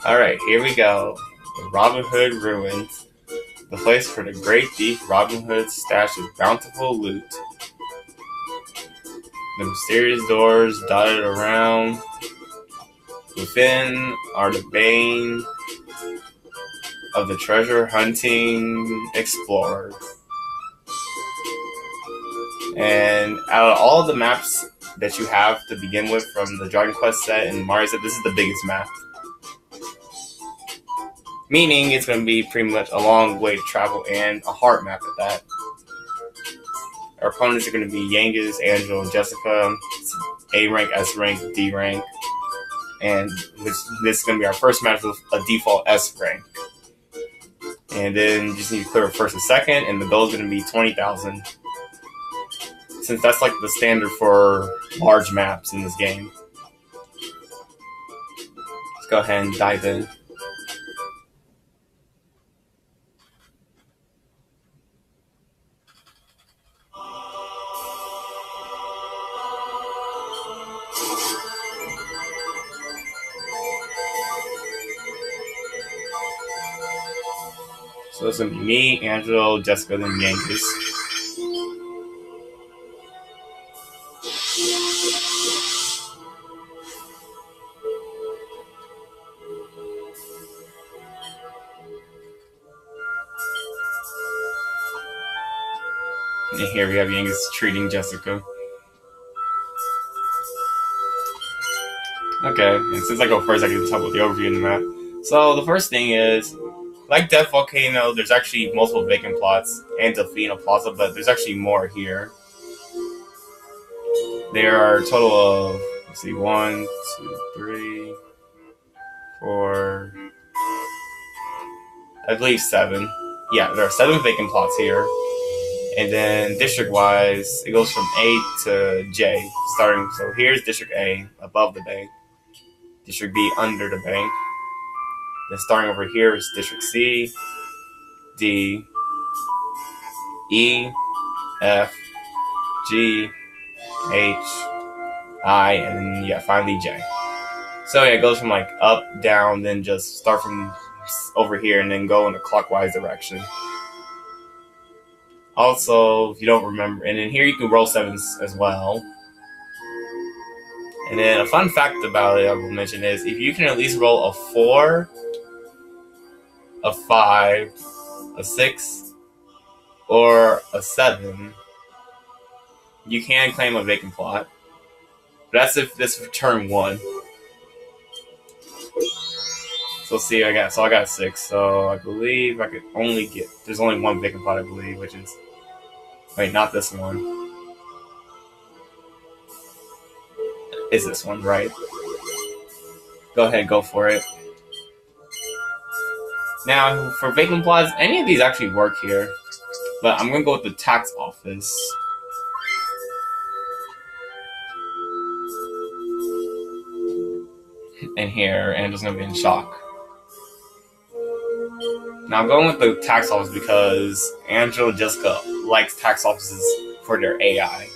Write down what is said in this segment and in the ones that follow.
Alright, here we go. The Robbin Hood Ruins. The place where the great thief Robin Hood stashed his bountiful loot. The mysterious doors dotted around. Within are the bane of the treasure hunting explorer. And out of all the maps that you have to begin with from the Dragon Quest set and Mario set, this is the biggest map. Meaning it's going to be pretty much a long way to travel and a hard map at that. Our opponents are going to be Yangus, Angelo, and Jessica. A rank, S rank, D rank. And this is going to be our first match with a default S rank. And then you just need to clear first and second, and the goal is going to be 20,000. Since that's like the standard for large maps in this game. Let's go ahead and dive in. So it's going to be me, Angelo, Jessica, and Yangus. And here we have Yangus treating Jessica. Okay, and since I go first, I can talk about the overview of the map. So the first thing is, like Death Volcano, there's actually multiple vacant plots and Delfino Plaza, but there's actually more here. There are a total of, let's see, 1, 2, 3, 4, I believe 7. Yeah, there are 7 vacant plots here. And then district-wise, it goes from A to J, starting, so here's District A, above the bay. District B, under the bay. Then starting over here is District C, D, E, F, G, H, I, and then, yeah, finally J. So yeah, it goes from like up, down, then just start from over here and then go in a clockwise direction. Also, if you don't remember, and then here you can roll 7s as well. And then a fun fact about it I will mention is, if you can at least roll a 4, a 5, a 6, or a 7, you can claim a vacant plot. But that's if this is turn 1. So see, I got 6. So I believe I could only get, there's only 1 vacant plot, I believe, which is, wait, not this one. Is this one, right? Go ahead, go for it. Now, for vacant plots, any of these actually work here. But I'm going to go with the tax office. And here, Angela's going to be in shock. Now, I'm going with the tax office because Angelo and Jessica likes tax offices for their AI.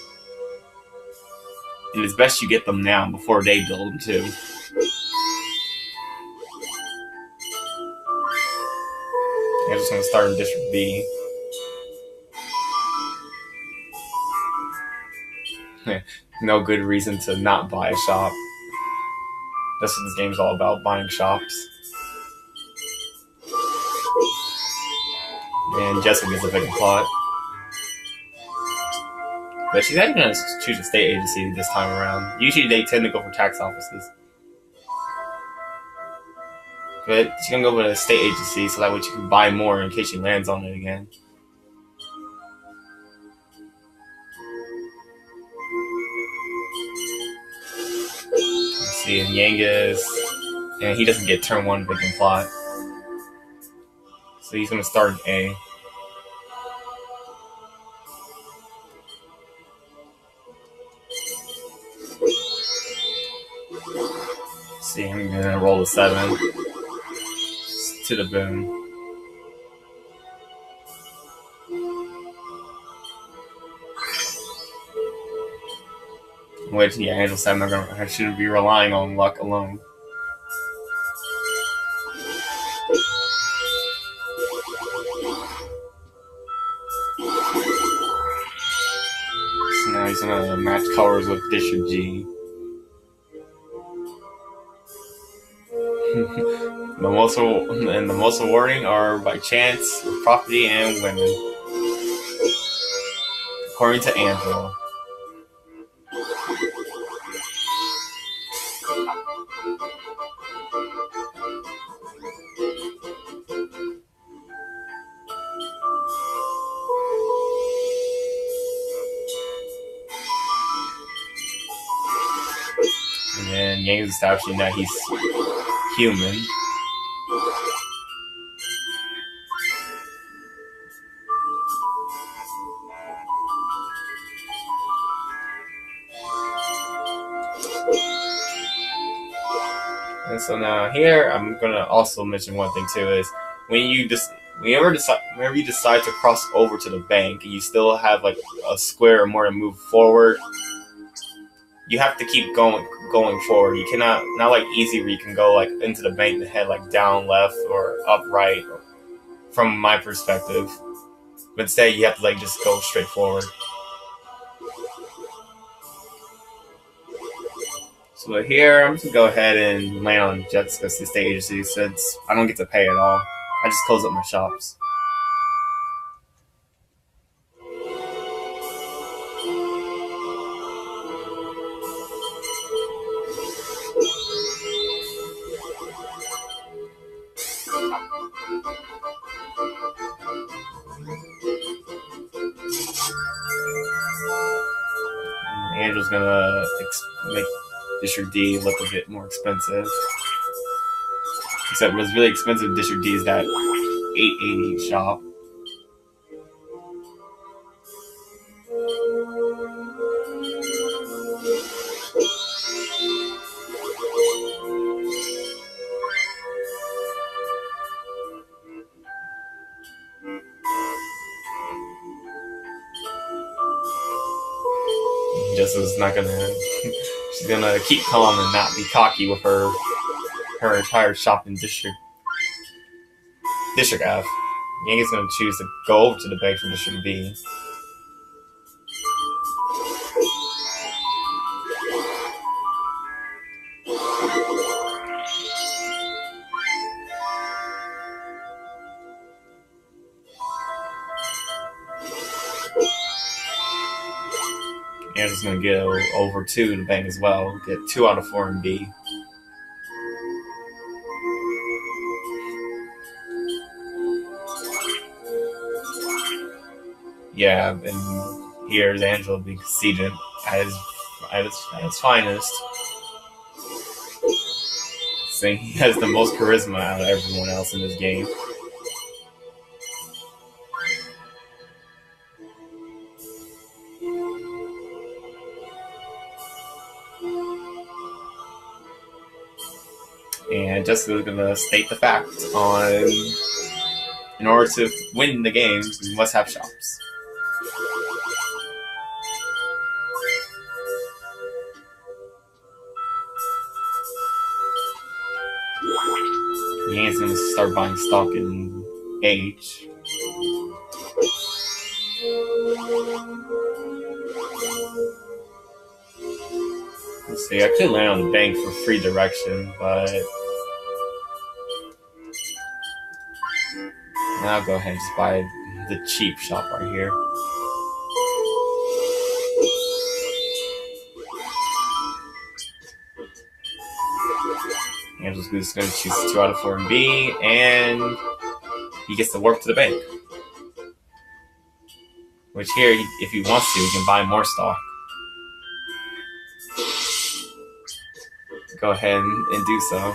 And it's best you get them now before they build them too. I'm just going to start in District B. No good reason to not buy a shop. That's what this game's all about, buying shops. And Jessica gets a vacant plot. But she's actually going to choose a state agency this time around. Usually they tend to go for tax offices. But she's going to go with a state agency so that way she can buy more in case she lands on it again. Let's see, and Yangus, and he doesn't get turn 1 vacant plot. So he's going to start in A. See, I'm going to roll a 7. To the boom. Which, yeah, Angel said I shouldn't be relying on luck alone. he's gonna match colors with District G. The most awarding are by chance, property, and women, according to Angelo. And then Yangus establishing that he's human. And so now here, I'm gonna also mention one thing too is whenever you decide to cross over to the bank, and you still have like a square or more to move forward. You have to keep going forward. You cannot, not like easy where you can go like into the bank and head like down left or up right, from my perspective. But instead, you have to like just go straight forward. So here, I'm just gonna go ahead and land on Jessica's estate agency since I don't get to pay at all. I just close up my shops. Angelo's gonna make District D look a bit more expensive. Except what's really expensive in District D is that 880 shop. Jessica's not gonna. She's gonna keep calm and not be cocky with her entire shopping district. District F. Yankee's gonna choose to go over to the bank from District B. And just gonna go over to the bank as well. Get 2 out of 4 in B. Yeah, and here's Angelo being conceited at his finest. Saying he has the most charisma out of everyone else in this game. And Jessica's gonna state the fact on, in order to win the game, you must have shops. Yan's gonna start buying stock in H. Let's see, I could land on the bank for free direction, but now I'll go ahead and just buy the cheap shop right here. Angelo's just going to choose 2 out of 4 in B, and he gets to warp to the bank. Which here, if he wants to, he can buy more stock. Go ahead and do so.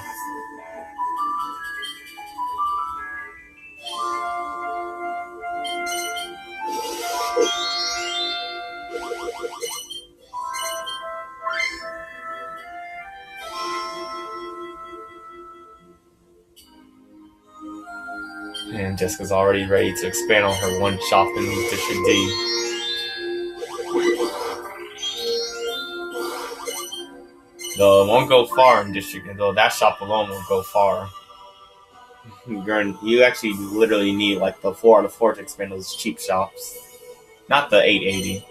And Jessica's already ready to expand on her one shop in District D. Though it won't go far in District, though that shop alone won't go far. You actually literally need like the 4 out of 4 to expand those cheap shops. Not the 880.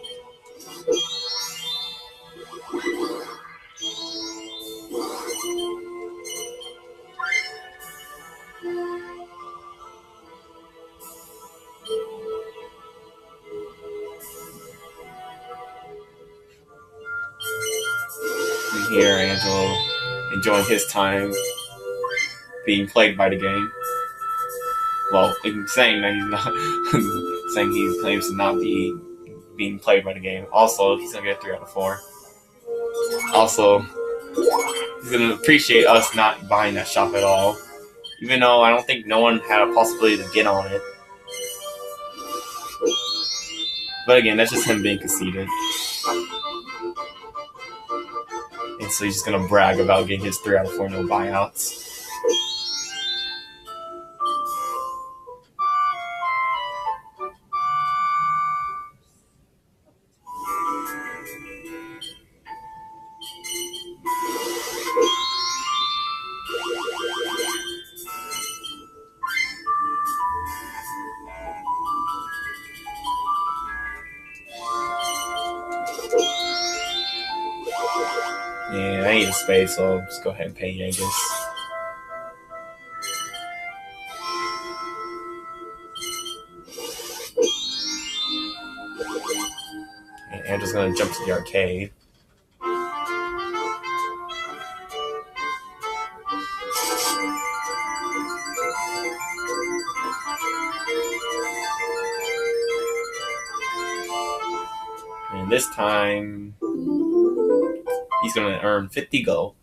enjoying his time being plagued by the game. Well, saying that he's not, saying he claims to not be being plagued by the game. Also, he's gonna get a 3 out of 4. Also, he's gonna appreciate us not buying that shop at all, even though I don't think no one had a possibility to get on it. But again, that's just him being conceited. And so he's just gonna brag about getting his 3 out of 4 no buyouts. Yeah, I need a spade, so I'll just go ahead and pay Yangus. And Angela's gonna jump to the arcade. And this time, he's going to earn 50 gold.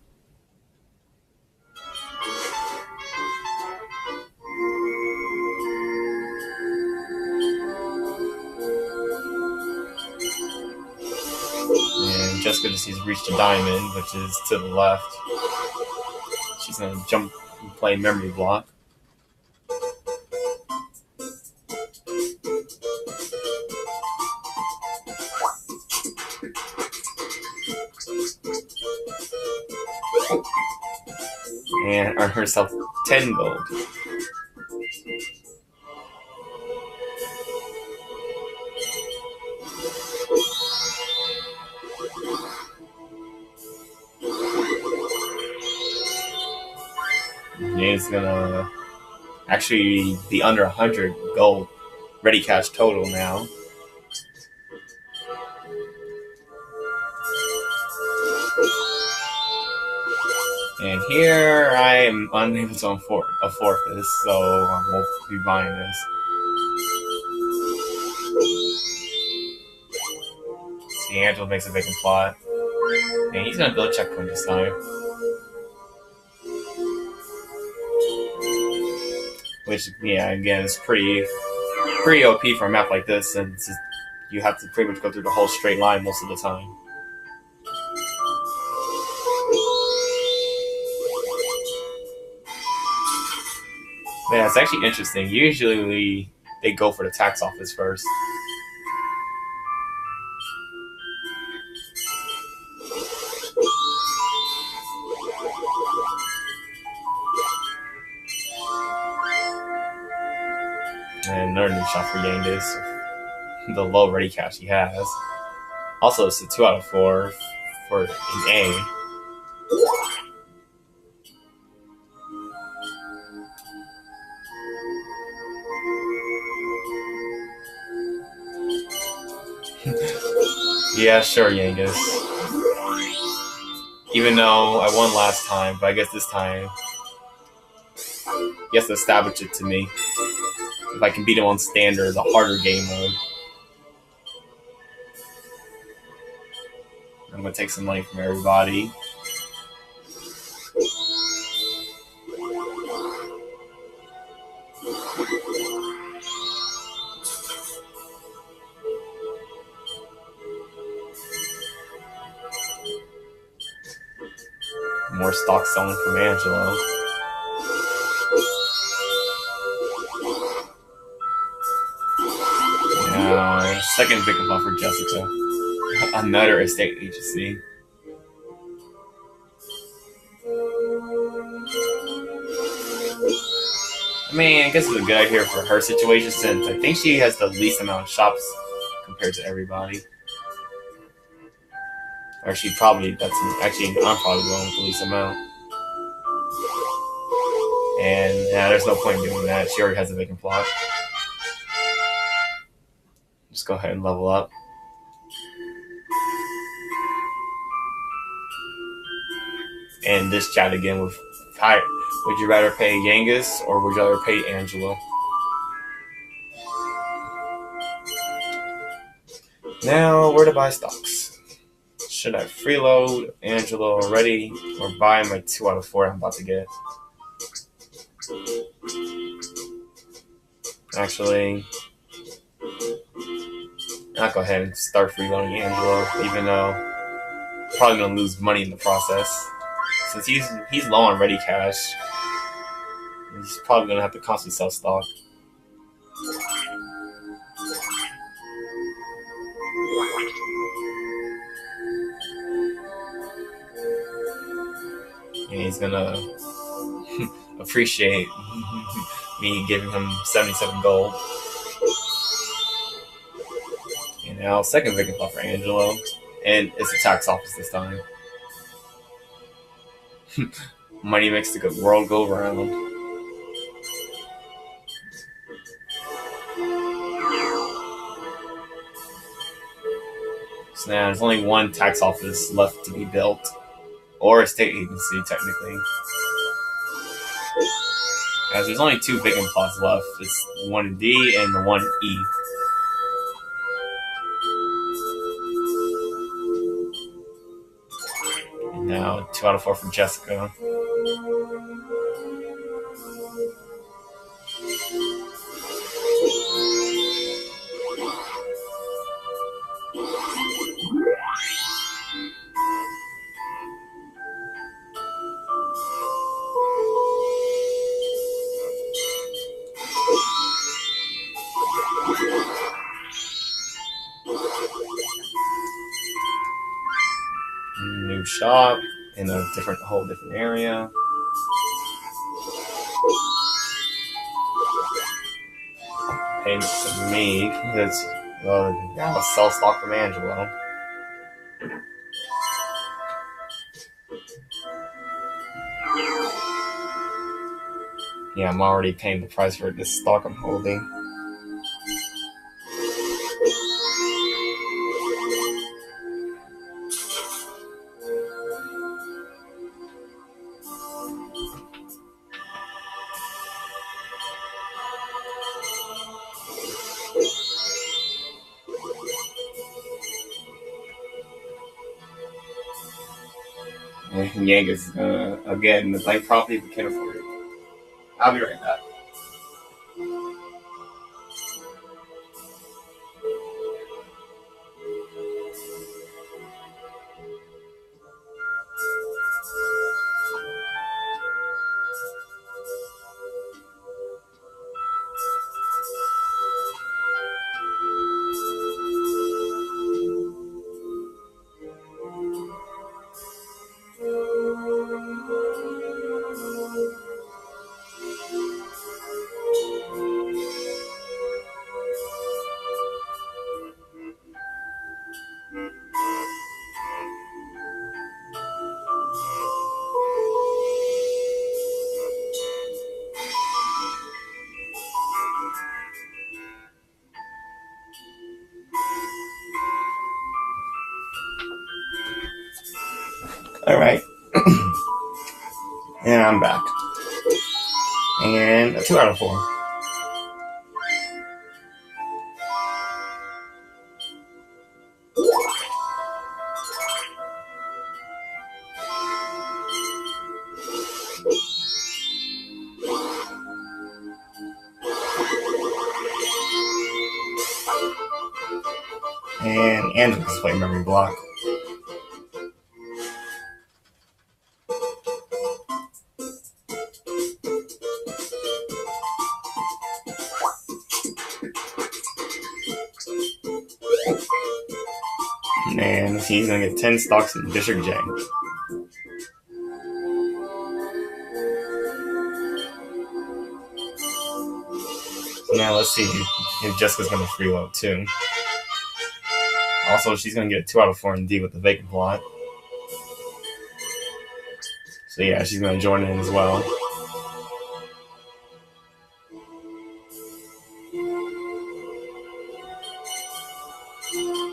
And Jessica just sees reached a diamond, which is to the left. She's going to jump and play memory block. And earn herself 10 gold. And it's gonna actually be under 100 gold ready cash total now. And here I am unable to afford this, so I won't be buying this. See, Angelo makes a vacant plot. And he's gonna build a checkpoint this time. Which, yeah, again, is pretty OP for a map like this, since you have to pretty much go through the whole straight line most of the time. Yeah, it's actually interesting. Usually they go for the tax office first. And another new shot for Yangus. The low ready cash he has. Also, it's a 2 out of 4 for an A. Yeah, sure, Yangus. Even though I won last time, but I guess this time he has to establish it to me. If I can beat him on standard, the harder game mode. I'm gonna take some money from everybody. More stock selling from Angelo. Second big offer for Jessica. Another estate agency. I mean, I guess it's a good idea for her situation, since I think she has the least amount of shops compared to everybody. Or she probably, I'm probably going with the least amount. And yeah, there's no point in doing that. She already has a vacant plot. Just go ahead and level up. And this chat again with hi. Would you rather pay Yangus or would you rather pay Angelo? Now, where to buy stocks? Should I freeload Angelo already or buy my 2 out of 4 I'm about to get? Actually, I'll go ahead and start freeloading Angelo, even though I'm probably going to lose money in the process. Since he's low on ready cash, he's probably going to have to constantly sell stock. And he's going to appreciate me giving him 77 gold. And now, second vacant plot for Angelo. And it's a tax office this time. Money makes the good world go round. So now there's only one tax office left to be built. Or a state agency, technically. As there's only 2 vacant plots left. It's one in D and the one E. And now 2 out of 4 for Jessica. New shop in a whole different area. Payments to me because now I'll sell stock from Angelo. Yeah, I'm already paying the price for this stock I'm holding. And Yangus, again, the like property we can't afford it. I'll be right back. Alright. And I'm back. And a 2 out of 4. And Angelo display memory block. And he's gonna get 10 stocks in District J. So now let's see if Jessica's gonna freeload too. Also, she's gonna get a 2 out of 4 in D with the vacant plot. So yeah, she's gonna join in as well.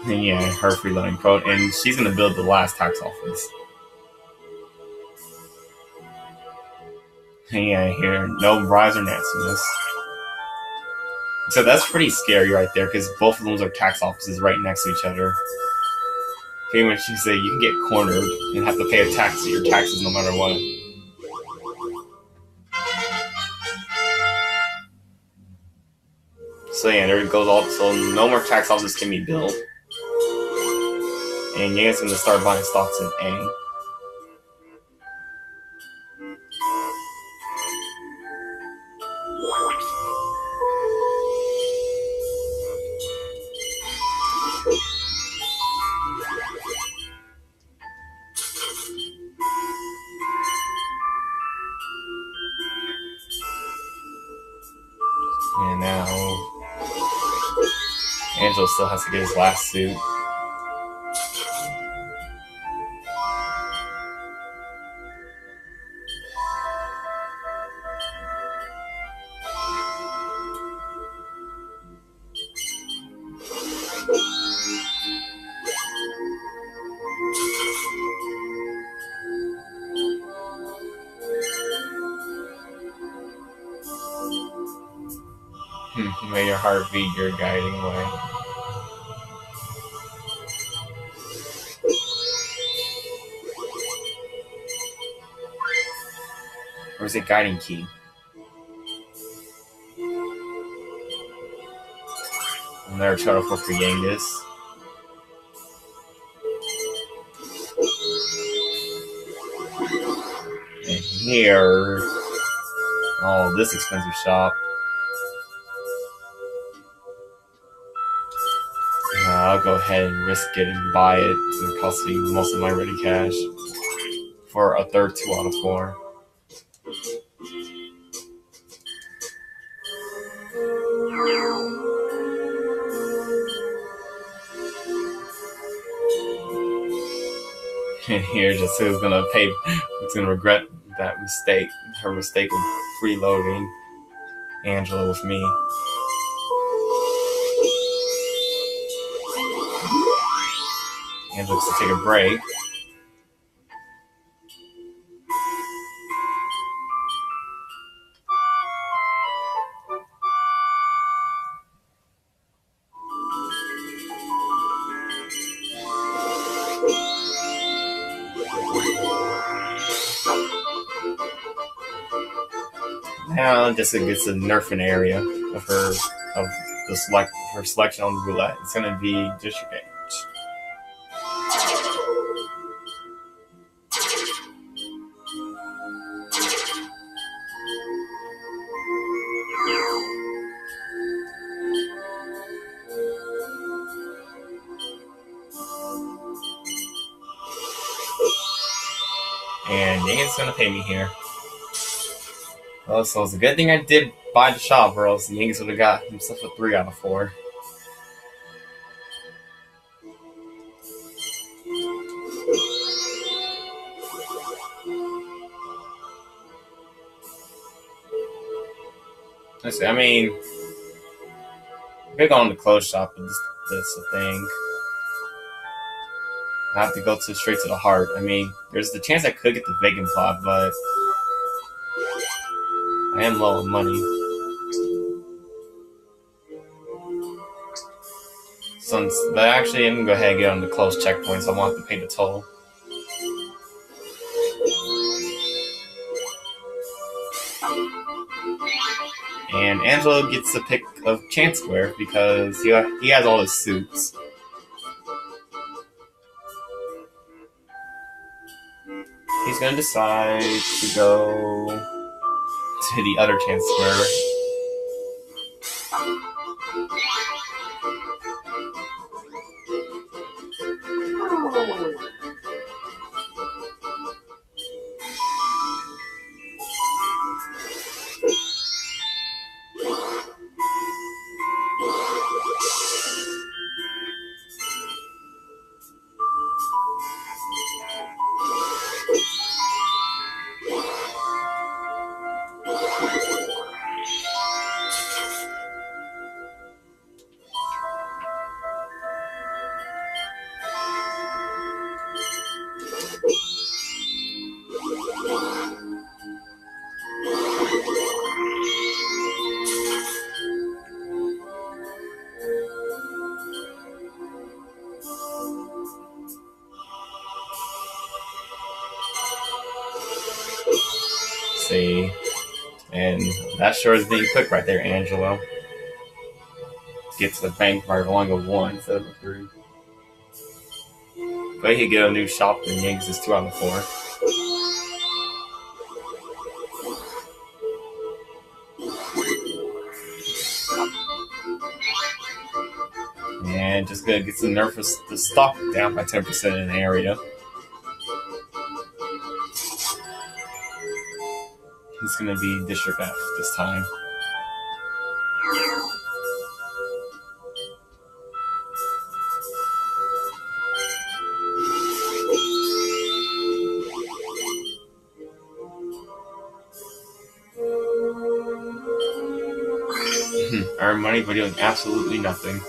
And yeah, her freeloading quote, and she's gonna build the last tax office. Yeah, here, no rise or nastiness. So that's pretty scary right there, because both of them are tax offices right next to each other. Pretty much you say you can get cornered and have to pay a tax to your taxes no matter what. So yeah, there it goes all. So no more tax offices can be built. And Yangus gonna start buying stocks in A. And now Angelo still has to get his last suit. May your heart be your guiding way. Or is it guiding key? Another turtle for Yangus. And here, oh, this expensive shop. I'll go ahead and risk it and buy it. It's cost me most of my ready cash for a third 2 out of 4. And here, just who's gonna pay? Who's gonna regret that mistake? Her mistake of freeloading Angelo with me. Angelo looks to take a break. Now Jessica gets a nerfing area of her her selection on the roulette. It's gonna be District 8. And Yangus gonna pay me here. Oh, so it's a good thing I did buy the shop, or else Yangus would have got himself a 3 out of 4. Let's see, I mean, I could go on the clothes shop, but that's the thing. I have to go straight to the heart. I mean, there's the chance I could get the vacant plot, but I am low on money. But actually, I'm gonna go ahead and get on the close checkpoints. I won't have to pay the toll. And Angelo gets the pick of Chance Square because he has all his suits. He's gonna decide to go to the other Chance Square. And that sure is being quick right there, Angelo. Get to the bank by rolling a 1 instead of a 3. But he could get a new shop and Yangus is 2 out of 4. And just gonna get some nerfs the stock down by 10% in the area. He's gonna be District F this time. Earn money by doing absolutely nothing.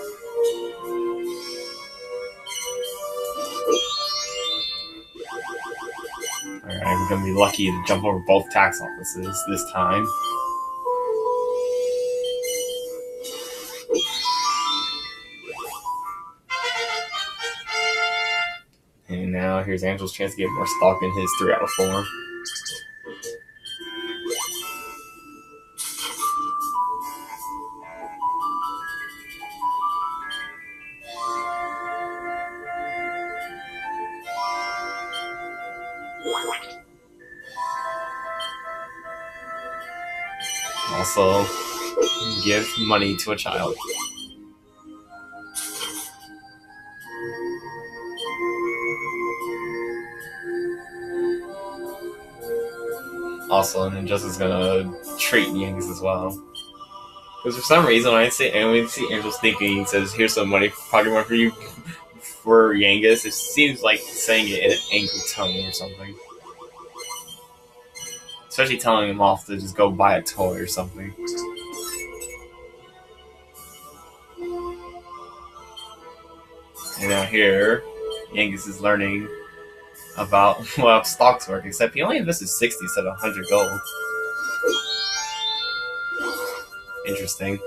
Alright, we're gonna be lucky to jump over both tax offices this time. And now here's Angelo's chance to get more stock in his 3 out of 4. Also, give money to a child. Also, and Justice is gonna treat Yangus as well. Because for some reason, when we see Angel's thinking, he says, "Here's some money, pocket money for you, for Yangus." It seems like saying it in an angry tone or something. Especially telling him off to just go buy a toy or something. And now here, Yangus is learning about how stocks work, except he only invested 60 instead of 100 gold. Interesting.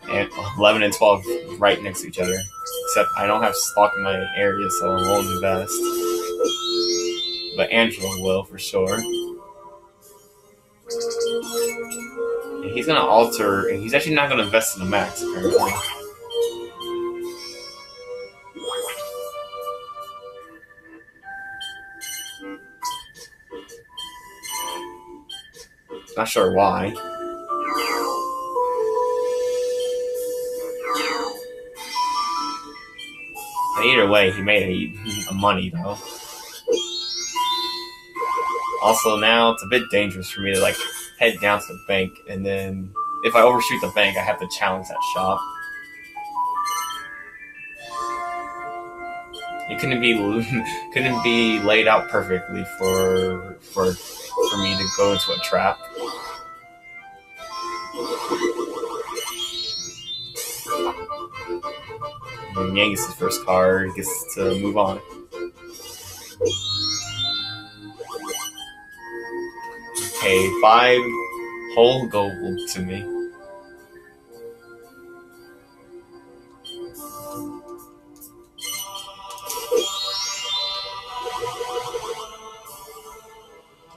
And 11 and 12 right next to each other. Except I don't have stock in my area, so I won't invest. But Angelo will, for sure. And he's gonna alter, and he's actually not gonna invest in the max, apparently. Not sure why. But either way, he made a money though. Also, now it's a bit dangerous for me to like head down to the bank, and then if I overshoot the bank, I have to challenge that shop. It couldn't be laid out perfectly for me to go into a trap. And Yangus' first card gets to move on. Okay, 5 whole gold to me.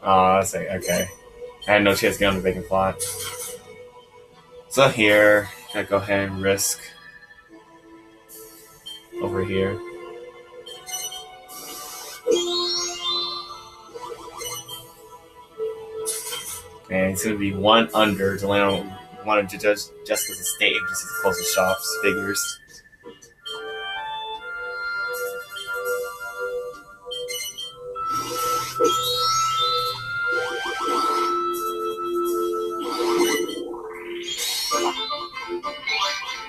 Oh, that's like, okay. I had no chance to get on the vacant plot. So here, I go ahead and risk over here. And it's going to be 1 under to land on one of Jessica's estate agency's closest shops figures.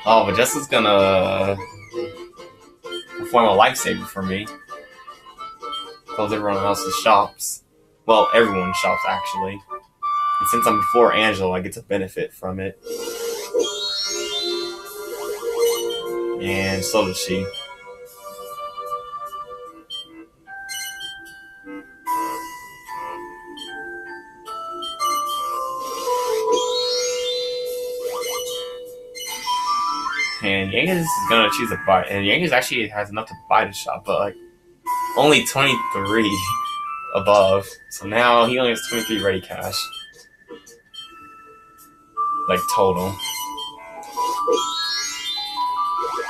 Oh, but Jessica's gonna perform a lifesaver for me. Close everyone else's shops. Well, everyone's shops, actually. And since I'm before Angelo, I get to benefit from it. And so does she. And Yangus is gonna choose a buy. And Yangus actually has enough to buy the shop, but like only 23 above. So now he only has 23 ready cash. Like, total.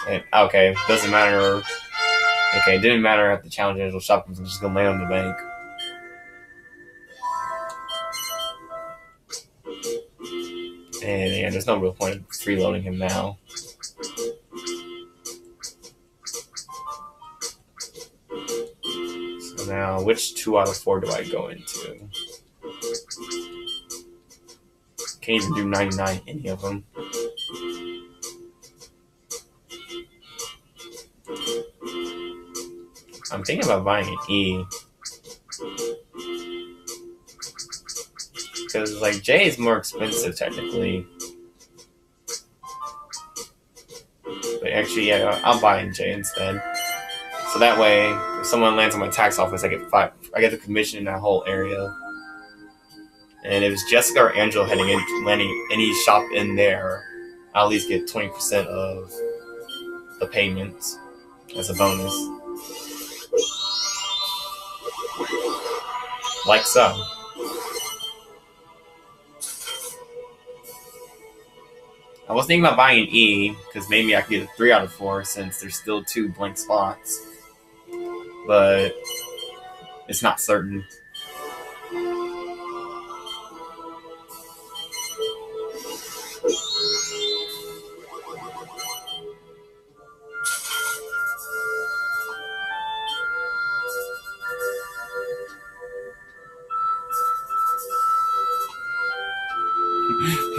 And, okay, doesn't matter. Okay, it didn't matter at the challenge Angelo shop because I'm just gonna land on the bank. And yeah, there's no real point of freeloading him now. So now, which 2 out of 4 do I go into? Can't even do 99 any of them. I'm thinking about buying an E. Because, like, J is more expensive, technically. But actually, yeah, I'll buy an J instead. So that way, if someone lands on my tax office, I get the commission in that whole area. And if it's Jessica or Angelo landing any shop in there, I'll at least get 20% of the payments as a bonus. Like so. I was thinking about buying an E, because maybe I could get a 3 out of 4 since there's still 2 blank spots. But it's not certain.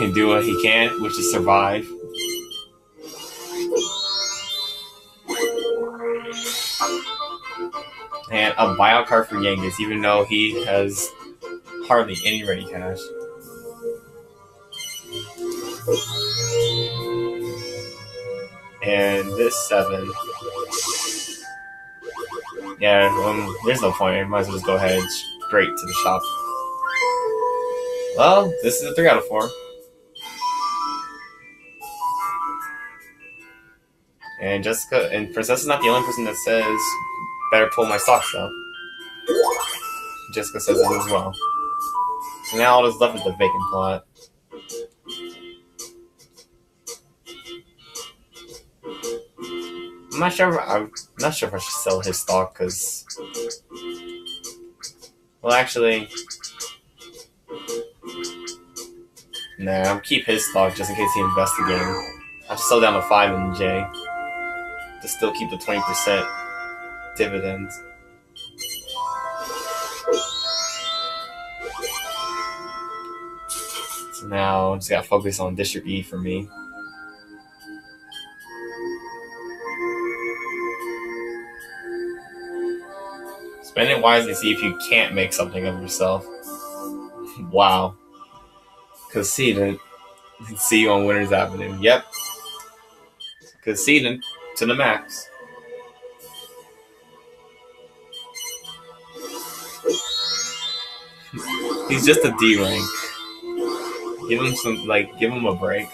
And do what he can, which is survive. And a buyout card for Yangus, even though he has hardly any ready cash. And this 7. Yeah, there's no point. I might as well just go ahead straight to the shop. Well, this is a 3 out of 4. And Jessica and Princess is not the only person that says better pull my socks up. Jessica says it as well. So now all that's left is the vacant plot. I'm not sure if I should sell his stock because, well, actually, nah, I'll keep his stock just in case he invests again. I'll sell down to 5 in J to still keep the 20% dividends. So now I just gotta focus on District E for me. Spend it wisely, see if you can't make something of yourself. Wow. Conceded. See you on Winners Avenue. Yep. Conceded to the max. He's just a D rank. Give him a break.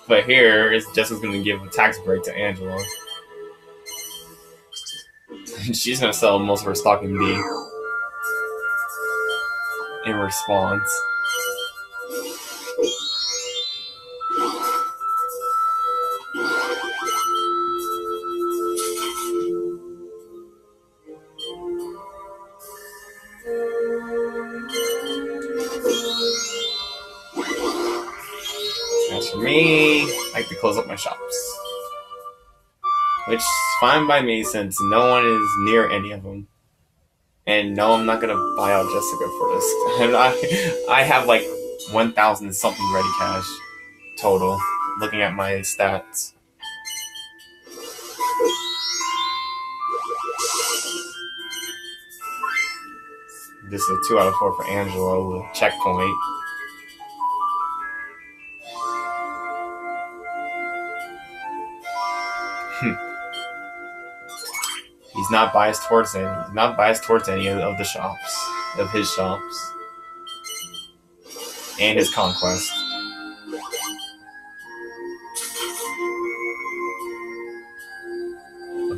But here is Jessica's gonna give a tax break to Angelo. She's gonna sell most of her stock in B in response. As for me, I like to close up my shops. Which is fine by me since no one is near any of them. And no, I'm not gonna buy out Jessica for this. And I have like 1,000 something ready cash total, looking at my stats. This is a 2 out of 4 for Angelo with a checkpoint. He's not biased towards any. He's not biased towards any of the shops, of his shops, and his conquest.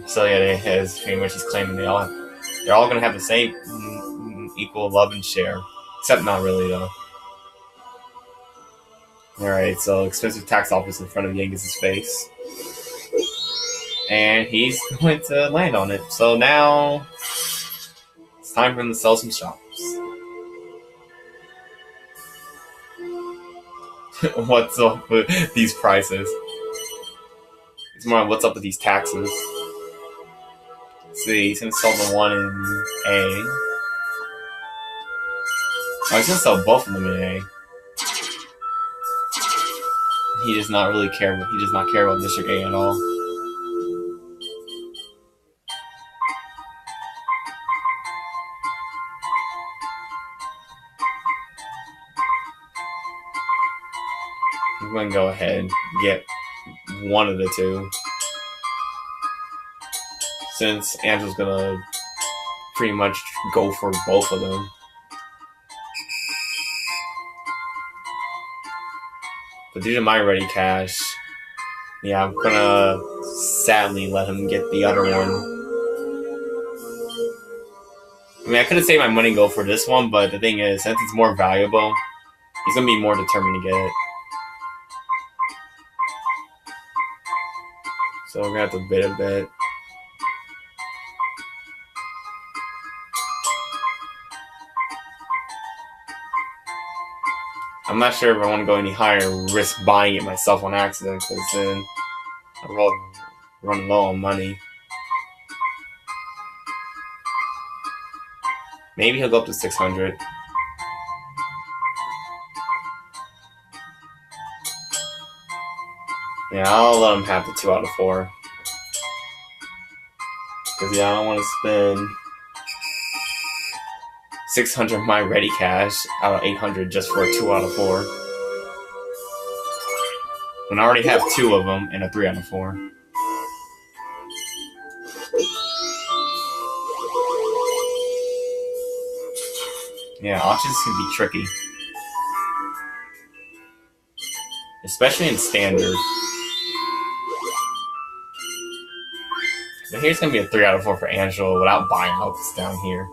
So yeah, pretty much he's claiming they all have They're all gonna have the same equal love and share, except not really though. All right, so expensive tax office in front of Yangus' face, and he's going to land on it. So now it's time for him to sell some shops. What's up with these prices? It's more on what's up with these taxes. Let's see, he's gonna sell the one in A. Oh, he's gonna sell both of them in A. He does not really care. He does not care about District A at all. I'm going to go ahead and get one of the two, since Angelo's gonna pretty much go for both of them. But due to my ready cash, yeah, I'm gonna sadly let him get the other one. I mean, I could have saved my money and go for this one, but the thing is, since it's more valuable, he's gonna be more determined to get it. So we're gonna have to bid a bit. I'm not sure if I want to go any higher and risk buying it myself on accident, because then I'll run low on money. Maybe he'll go up to 600. Yeah, I'll let him have the 2 out of 4. Because, yeah, I don't want to spend 600 of my ready cash out of 800 just for a 2 out of 4. When I already have 2 of them and a 3 out of 4. Yeah, auctions can be tricky. Especially in standard. But here's going to be a 3 out of 4 for Angelo without buyouts down here.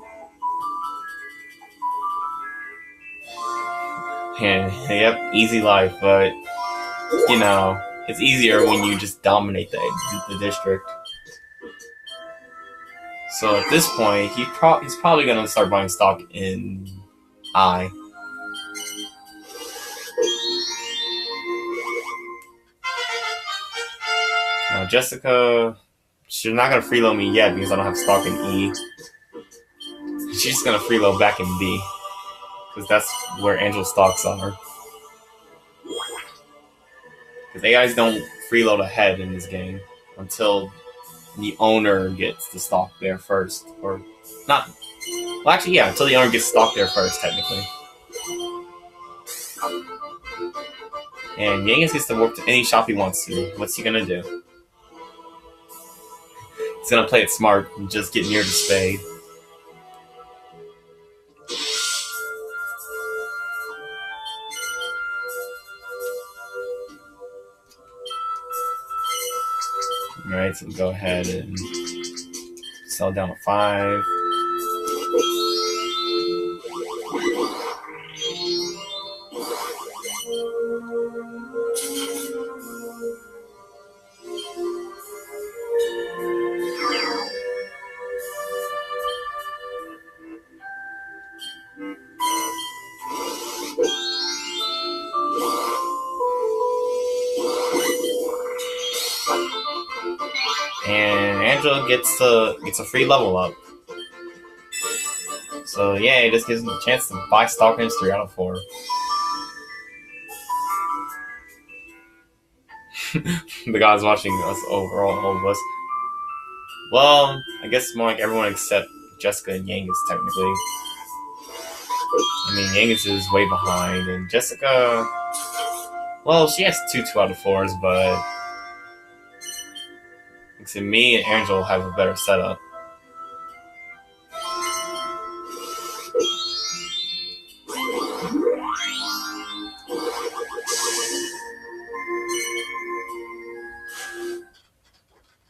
And, yep, easy life, but, you know, it's easier when you just dominate the district. So at this point, he's probably going to start buying stock in I. Now, Jessica, she's not going to freeload me yet because I don't have stock in E. She's just going to freeload back in B, because that's where Angel's stocks are. Because AIs don't freeload ahead in this game until the owner gets the stock there first. Or, not. Well, actually, yeah, until the owner gets stock there first, technically. And Yangus gets to work to any shop he wants to. What's he gonna do? He's gonna play it smart and just get near the spade. Alright, so we'll go ahead and sell down to 5. And Angelo gets a free level up. So yeah, it just gives him a chance to buy stock in his 3 out of 4. The guys watching us overall, all of us. Well, I guess more like everyone except Jessica and Yangus, technically. I mean, Yangus is way behind, and Jessica, well, she has 2 out of 4s, but see, me and Angelo have a better setup.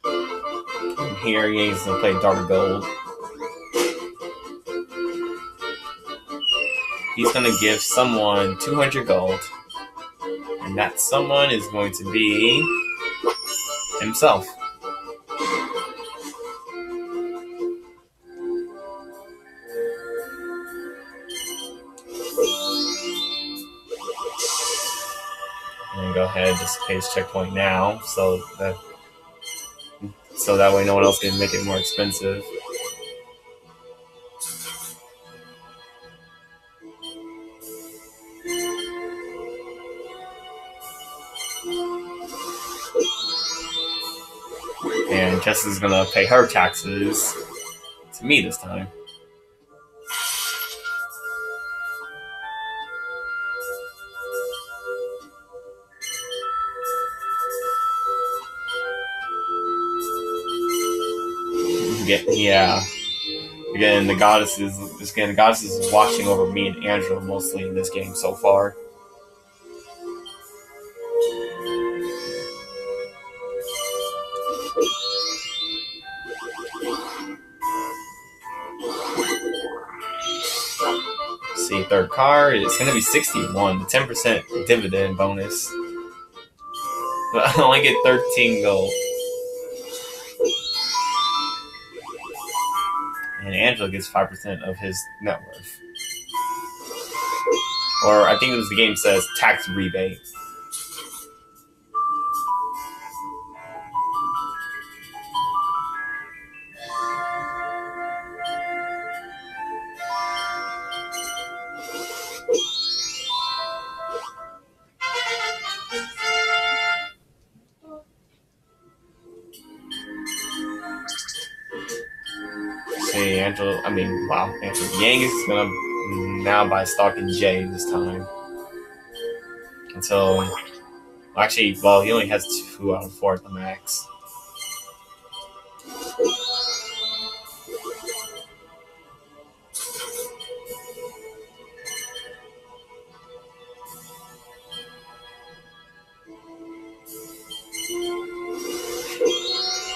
And here, Yangus is gonna play Dark Gold. he's going to give someone 200 gold. And that someone is going to be himself. And go ahead and just pay his checkpoint now, so that way no one else can make it more expensive. And Jessica's gonna pay her taxes to me this time. Yeah. Again, the goddess is watching over me and Angelo mostly in this game so far. See, third card is going to be 61, the 10% dividend bonus. But I only get 13 gold. And Angelo gets 5% of his net worth. Or I think it was the game says tax rebate. Angelo Yangus is gonna now buy stock in J this time. Until, he only has 2 out of 4 at the max.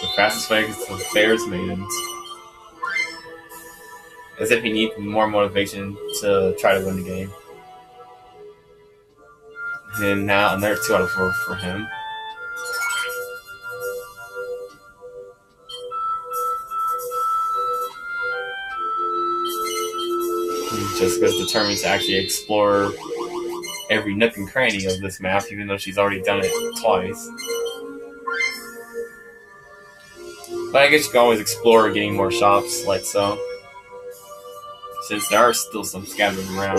The fastest way is the Fair's Maidens. As if he needs more motivation to try to win the game. And now another 2 out of 4 for him. Jessica's determined to actually explore every nook and cranny of this map, even though she's already done it twice. But I guess you can always explore getting more shops, like so. Since there are still some scattered around.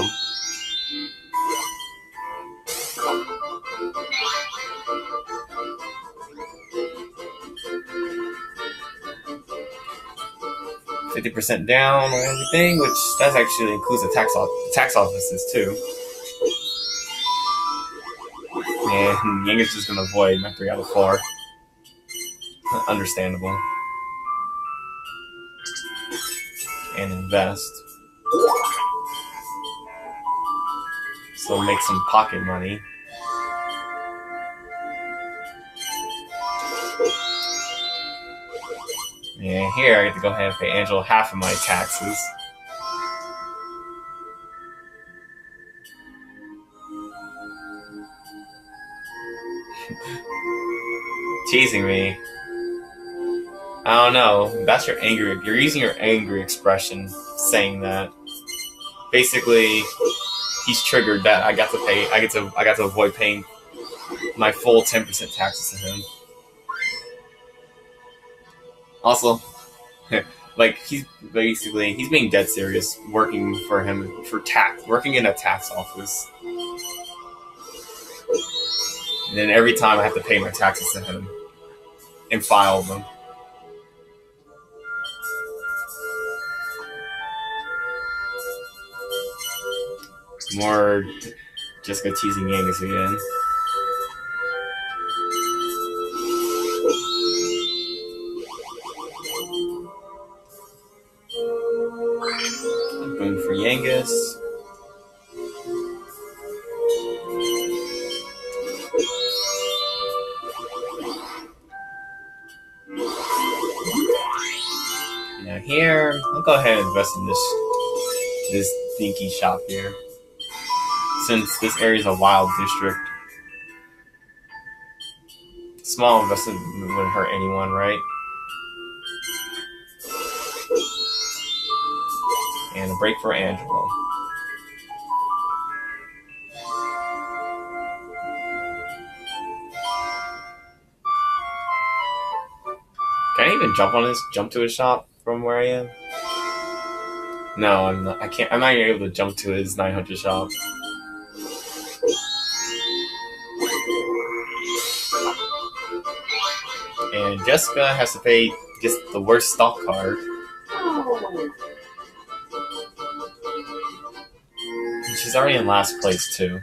$50% down on everything, which that actually includes the tax offices too. And Yangus is just gonna avoid my 3 out of 4. Understandable. And invest. So make some pocket money. And here I get to go ahead and pay Angelo half of my taxes. Teasing me. I don't know. That's your angry. You're using your angry expression saying that. Basically, he's triggered that I got to avoid paying my full 10% taxes to him. Also, he's being dead serious working for him working in a tax office. And then every time I have to pay my taxes to him and file them. More Jessica teasing Yangus again. Boom for Yangus. Now here, I'll go ahead and invest in this dinky shop here. since this area is a wild district. Small investment wouldn't hurt anyone, right? And a break for Angelo. Can I even jump to his shop from where I am? No, I'm not. I can't. I'm not even able to jump to his 900 shop. And Jessica has to pay just the worst stock card. And she's already in last place too.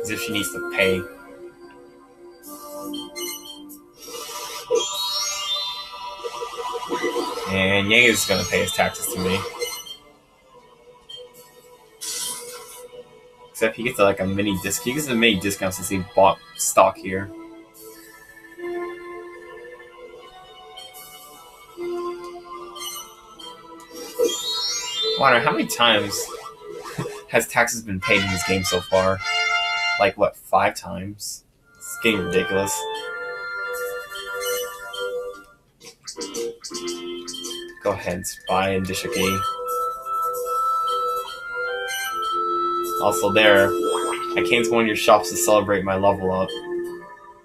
As if she needs to pay. And Yangus is gonna pay his taxes to me. Except he gets like a mini disc. He gets a mini discount since he bought stock here. I wonder how many times has taxes been paid in this game so far? Like what, 5 times? It's getting ridiculous. Go ahead, spy in District E. Also there, I came to one of your shops to celebrate my level up.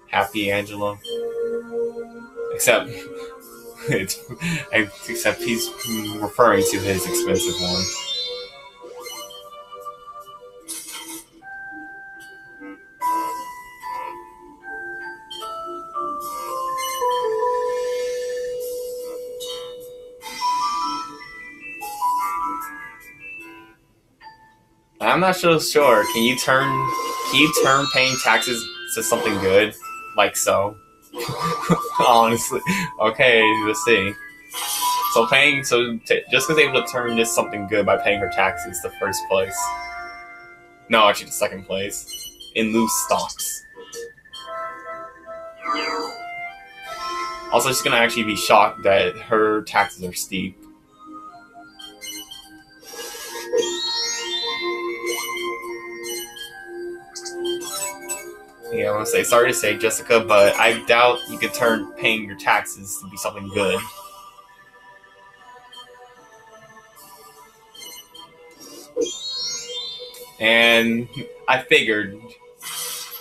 Happy, Angelo? Except he's referring to his expensive one. I'm not so sure. Can you turn paying taxes to something good? Like so. Honestly. Okay, let's see. Jessica's able to turn this something good by paying her taxes to first place. No, actually to second place. In loose stocks. Also, she's gonna actually be shocked that her taxes are steep. Yeah, I want to say sorry to say, Jessica, but I doubt you could turn paying your taxes to be something good. And I figured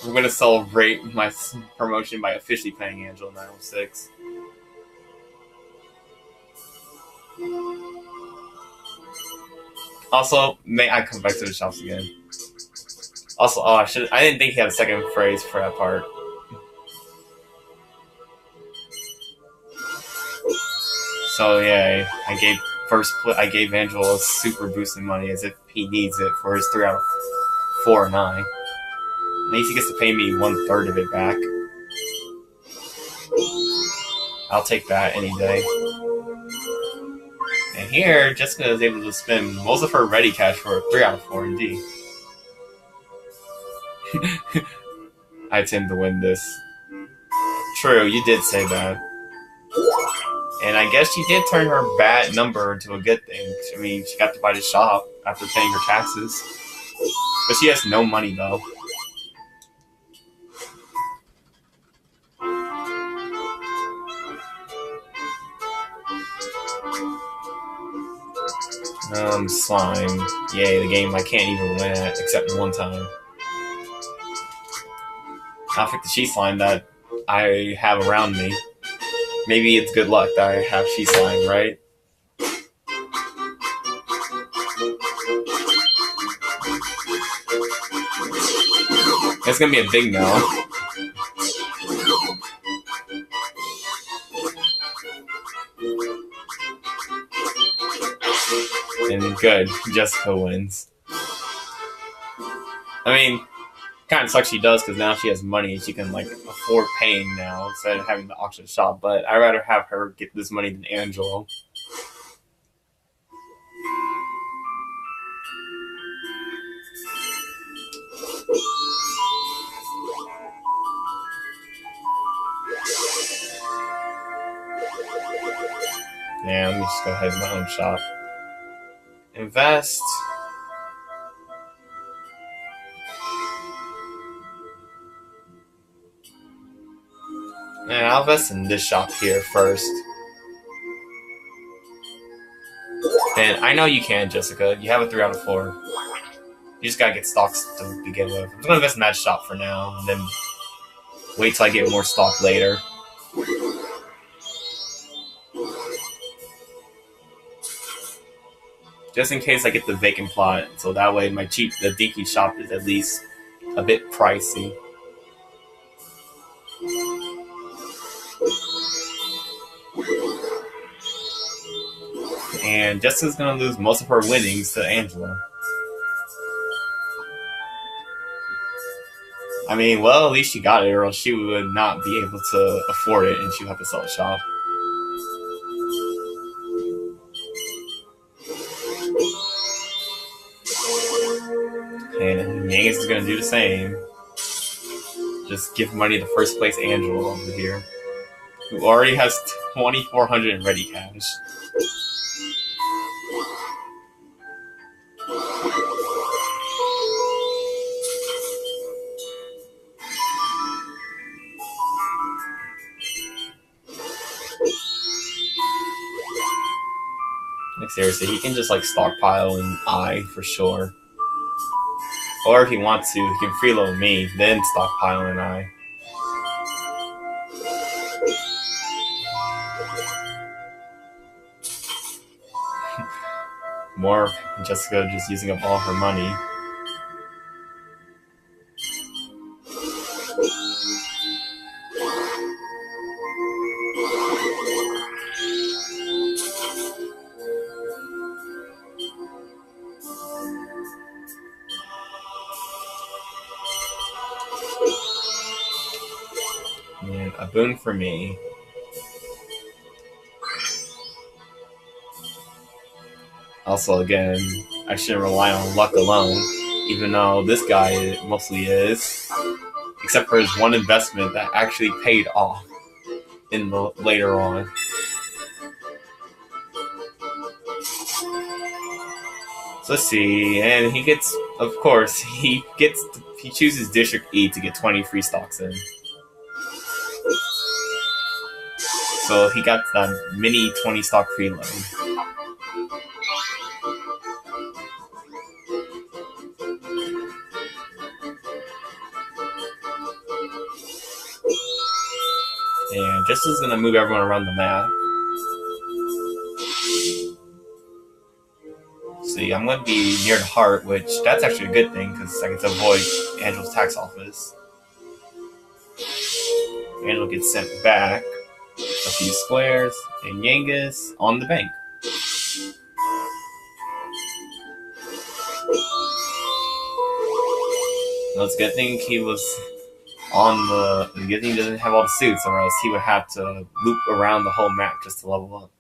we're going to celebrate my promotion by officially paying Angelo 906. Also, may I come back to the shops again? Also, I didn't think he had a second phrase for that part. So yeah, I gave Angelo a super boost in money as if he needs it for his 3 out of 4 or 9. At least he gets to pay me 1/3 of it back. I'll take that any day. And here, Jessica is able to spend most of her ready cash for a 3 out of 4 indeed. I tend to win this. True, you did say that. And I guess she did turn her bad number into a good thing. I mean, she got to buy the shop after paying her taxes. But she has no money, though. Slime. Yay, the game I can't even win at, except one time. I'll pick the she slime that I have around me. Maybe it's good luck that I have she slime, right? It's gonna be a big no. And good, Jessica wins. I mean, kind of sucks she does because now she has money and she can like afford paying now instead of having the auction shop. But I'd rather have her get this money than Angelo. Yeah, let me just go ahead to my own shop. Invest. And I'll invest in this shop here first. And I know you can, Jessica. You have a 3 out of 4. You just gotta get stocks to begin with. I'm just gonna invest in that shop for now, and then wait till I get more stock later. Just in case I get the vacant plot, so that way the dinky shop is at least a bit pricey. And Jessica's gonna lose most of her winnings to Angelo. I mean, well, at least she got it, or else she would not be able to afford it, and she would have to sell the shop. And Yangus is gonna do the same. Just give money to first place Angelo over here, who already has 2,400 in ready cash. Like seriously, he can just like stockpile an eye for sure. Or if he wants to, he can freeload me, then stockpile an eye. More Jessica just using up all her money. And a boon for me. Also, again, I shouldn't rely on luck alone, even though this guy mostly is, except for his one investment that actually paid off in the later on. So let's see, and he gets, of course, he chooses District E to get 20 free stocks in. So he got the mini 20 stock preload. And Jessica's gonna move everyone around the map. See, I'm gonna be near the heart, which that's actually a good thing because I get to avoid Angelo's tax office. Angelo gets sent back a few squares, and Yangus on the bank. Well, it's a good thing he was on the good thing he doesn't have all the suits, or else he would have to loop around the whole map just to level up.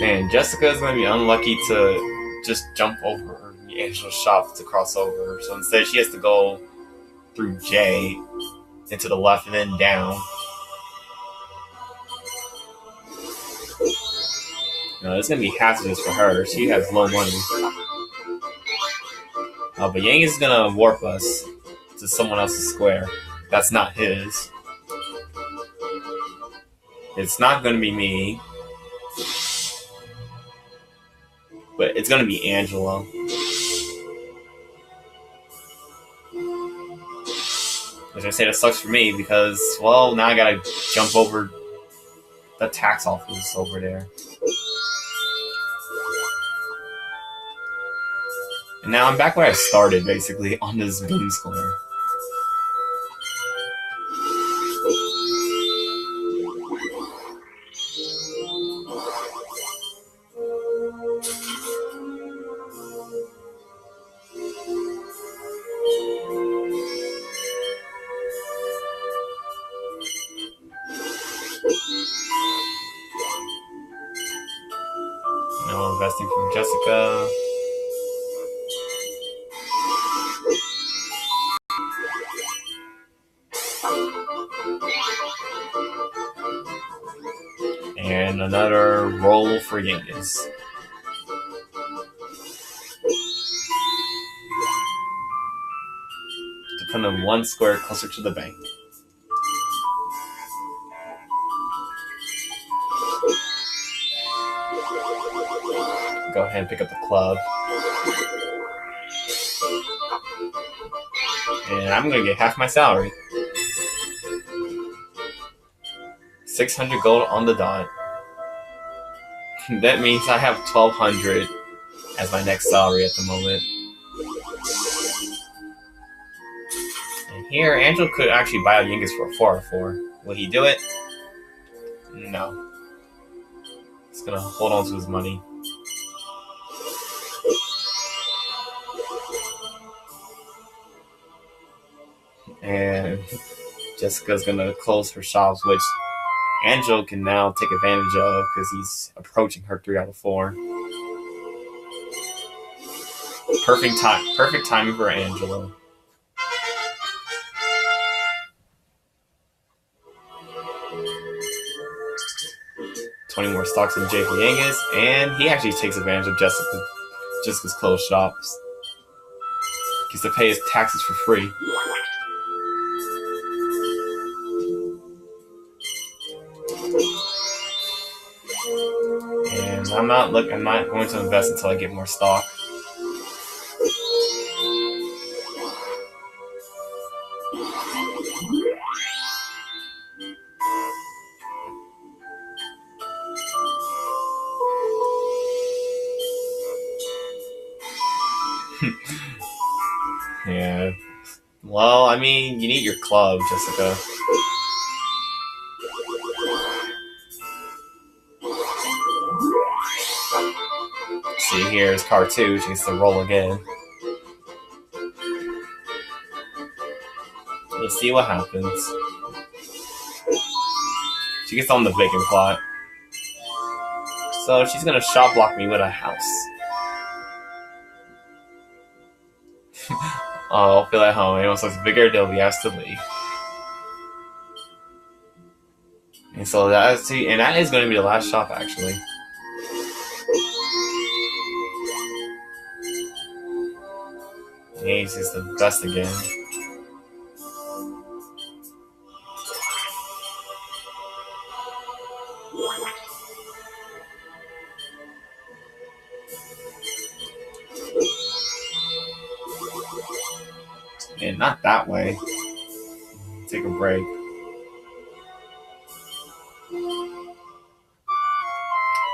Man, Jessica's going to be unlucky to just jump over Angelo's shop to cross over. So instead, she has to go through J into the left and then down. No, it's going to be hazardous for her. She has low money. But Yangus is going to warp us to someone else's square. That's not his. It's not going to be me. But it's going to be Angelo. Which I say that sucks for me because, well, now I got to jump over the tax office over there. And now I'm back where I started, basically, on this boom square. investing from Jessica. And another roll for Yangus. To put him 1 square closer to the bank. Go ahead and pick up the club. And I'm going to get half my salary. 600 gold on the dot. That means I have 1,200 as my next salary at the moment. And here, Angelo could actually buy out Yangus for a 4/4. Will he do it? No. He's going to hold on to his money. And Jessica's gonna close her shops, which Angelo can now take advantage of because he's approaching her 3 out of 4. Perfect timing for Angelo. $20 more stocks in J for Yangus, and he actually takes advantage of Jessica's closed shops. Gets to pay his taxes for free. And I'm not going to invest until I get more stock. Yeah. Well, I mean, you need your club, Jessica. See, here's card 2. She gets to roll again. Let's see what happens. She gets on the vacant plot. So she's gonna shop block me with a house. Oh, feel at home. Anyone looks bigger, they'll be asked to leave. And so that is going to be the last shop, actually. Ace is the best again. And not that way. Take a break.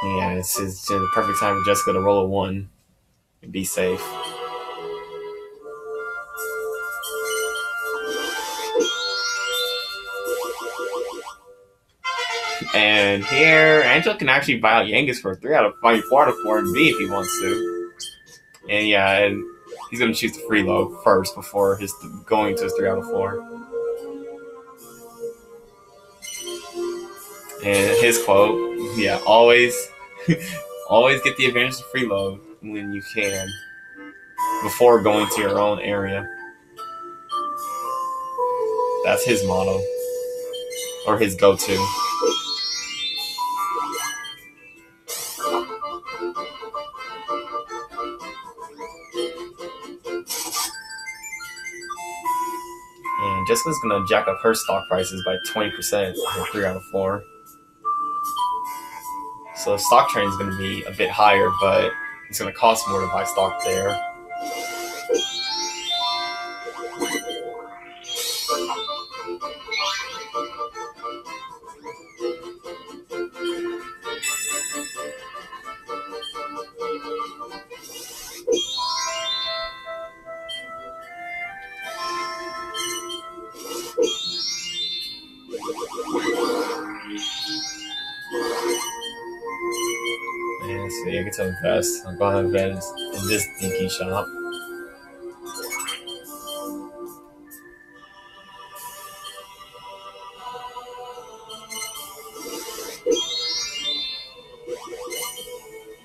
Yeah, it's the perfect time for Jessica to roll a 1 and be safe. And here, Angelo can actually buy out Yangus for 4 out of 4 and B if he wants to. And yeah, and he's going to choose the freeload first before going to his 3 out of 4. And his quote, yeah, always get the advantage of freeload when you can before going to your own area. That's his motto, or his go-to. And Jessica's going to jack up her stock prices by 20% in 3 out of 4. So the stock train is going to be a bit higher, but it's going to cost more to buy stock there. Yeah, so you get to invest. I'm going to invest in this dinky shop.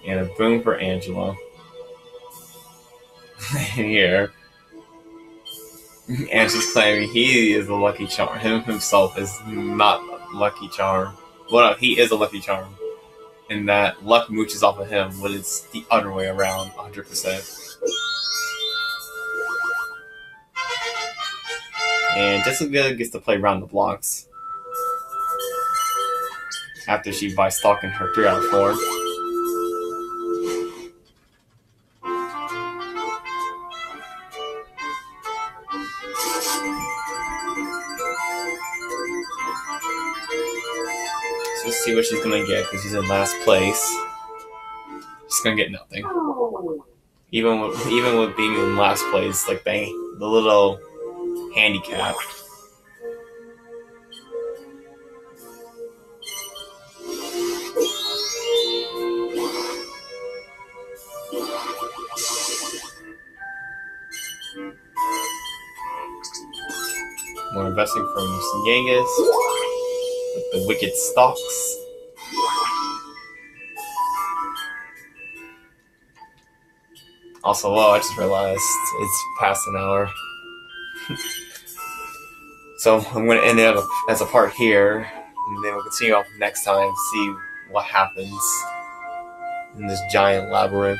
And boom for Angelo. Here, Angelo's claiming he is a lucky charm. Him himself is not a lucky charm. Well, no, he is a lucky charm. And that luck mooches off of him when it's the other way around, 100%. And Jessica gets to play around the blocks after she by stalking her 3 out of 4. So let's see what she's gonna get because she's in last place. She's gonna get nothing. Even with being in last place, like the little handicap. More investing from Yangus with the wicked stocks. Also, I just realized it's past an hour. So I'm going to end it as a part here, and then we'll continue off next time, see what happens in this giant labyrinth.